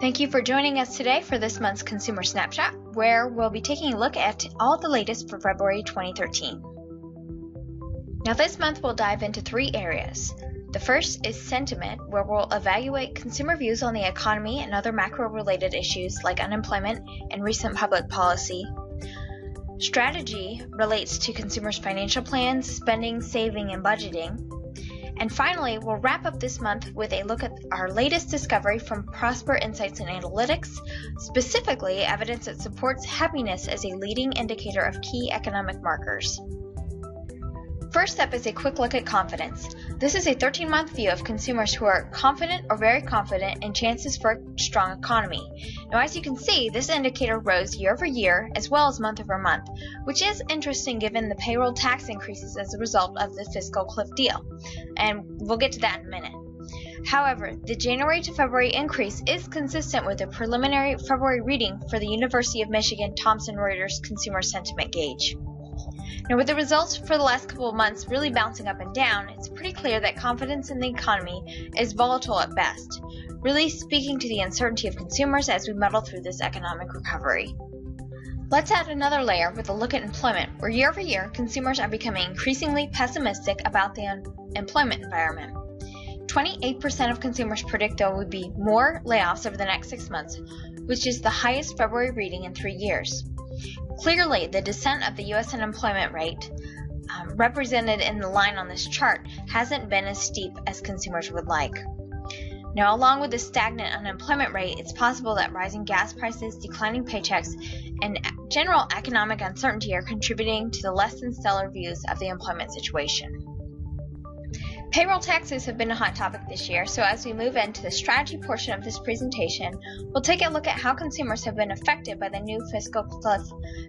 Thank you for joining us today for this month's Consumer Snapshot, where we'll be taking a look at all the latest for February 2013. Now this month we'll dive into three areas. The first is sentiment, where we'll evaluate consumer views on the economy and other macro-related issues like unemployment and recent public policy. Strategy relates to consumers' financial plans, spending, saving, and budgeting. And finally, we'll wrap up this month with a look at our latest discovery from Prosper Insights and Analytics, specifically evidence that supports happiness as a leading indicator of key economic markers. First up is a quick look at confidence. This is a 13-month view of consumers who are confident or very confident in chances for a strong economy. Now, as you can see, this indicator rose year over year as well as month over month, which is interesting given the payroll tax increases as a result of the fiscal cliff deal. And we'll get to that in a minute. However, the January to February increase is consistent with the preliminary February reading for the University of Michigan Thomson Reuters Consumer Sentiment Gauge. Now, with the results for the last couple of months really bouncing up and down, it's pretty clear that confidence in the economy is volatile at best, really speaking to the uncertainty of consumers as we muddle through this economic recovery. Let's add another layer with a look at employment, where year over year, consumers are becoming increasingly pessimistic about the employment environment. 28% of consumers predict there will be more layoffs over the next 6 months, which is the highest February reading in 3 years. Clearly, the descent of the U.S. unemployment rate, represented in the line on this chart, hasn't been as steep as consumers would like. Now, along with the stagnant unemployment rate, it's possible that rising gas prices, declining paychecks, and general economic uncertainty are contributing to the less than stellar views of the employment situation. Payroll taxes have been a hot topic this year, so as we move into the strategy portion of this presentation, we'll take a look at how consumers have been affected by the new fiscal cliff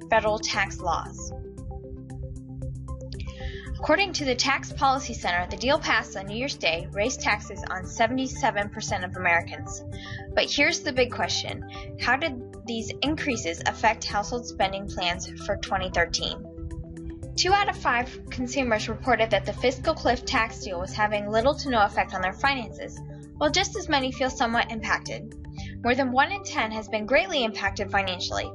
federal tax laws. According to the Tax Policy Center, the deal passed on New Year's Day raised taxes on 77% of Americans. But here's the big question: how did these increases affect household spending plans for 2013? 2 out of 5 consumers reported that the fiscal cliff tax deal was having little to no effect on their finances, while just as many feel somewhat impacted. More than 1 in 10 has been greatly impacted financially.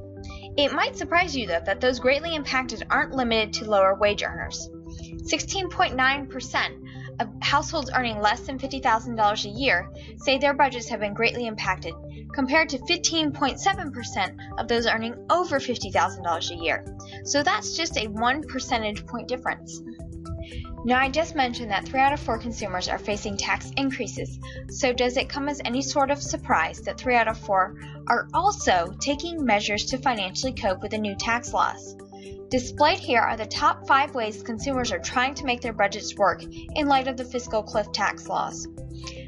It might surprise you, though, that those greatly impacted aren't limited to lower wage earners. 16.9% of households earning less than $50,000 a year say their budgets have been greatly impacted, compared to 15.7% of those earning over $50,000 a year. So that's just a 1 percentage point difference. Now, I just mentioned that 3 out of 4 consumers are facing tax increases, so does it come as any sort of surprise that 3 out of 4 are also taking measures to financially cope with the new tax laws? Displayed here are the top 5 ways consumers are trying to make their budgets work in light of the fiscal cliff tax laws.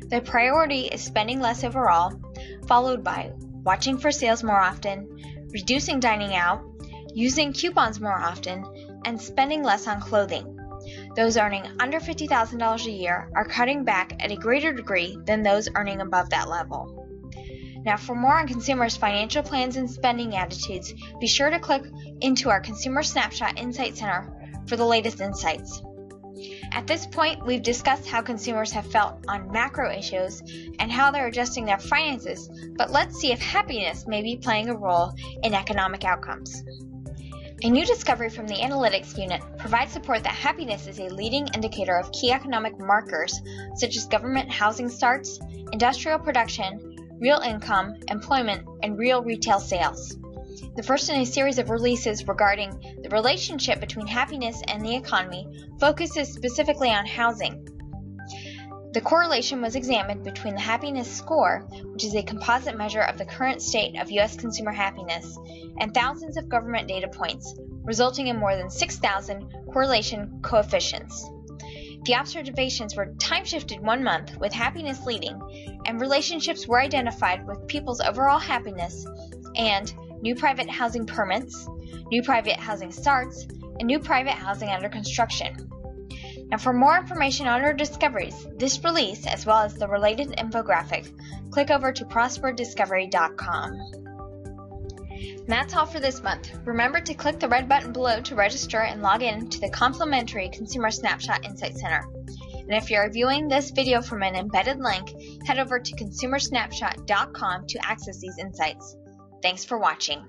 The priority is spending less overall, followed by watching for sales more often, reducing dining out, using coupons more often, and spending less on clothing. Those earning under $50,000 a year are cutting back at a greater degree than those earning above that level. Now, for more on consumers' financial plans and spending attitudes, be sure to click into our Consumer Snapshot Insight Center for the latest insights. At this point, we've discussed how consumers have felt on macro issues and how they're adjusting their finances, but let's see if happiness may be playing a role in economic outcomes. A new discovery from the Analytics Unit provides support that happiness is a leading indicator of key economic markers such as government housing starts, industrial production, real income, employment, and real retail sales. The first in a series of releases regarding the relationship between happiness and the economy focuses specifically on housing. The correlation was examined between the happiness score, which is a composite measure of the current state of U.S. consumer happiness, and thousands of government data points, resulting in more than 6,000 correlation coefficients. The observations were time-shifted 1 month, with happiness leading, and relationships were identified with people's overall happiness and new private housing permits, new private housing starts, and new private housing under construction. Now, for more information on our discoveries, this release, as well as the related infographic, click over to prosperdiscovery.com. And that's all for this month. Remember to click the red button below to register and log in to the complimentary Consumer Snapshot Insight Center. And if you're viewing this video from an embedded link, head over to consumersnapshot.com to access these insights. Thanks for watching.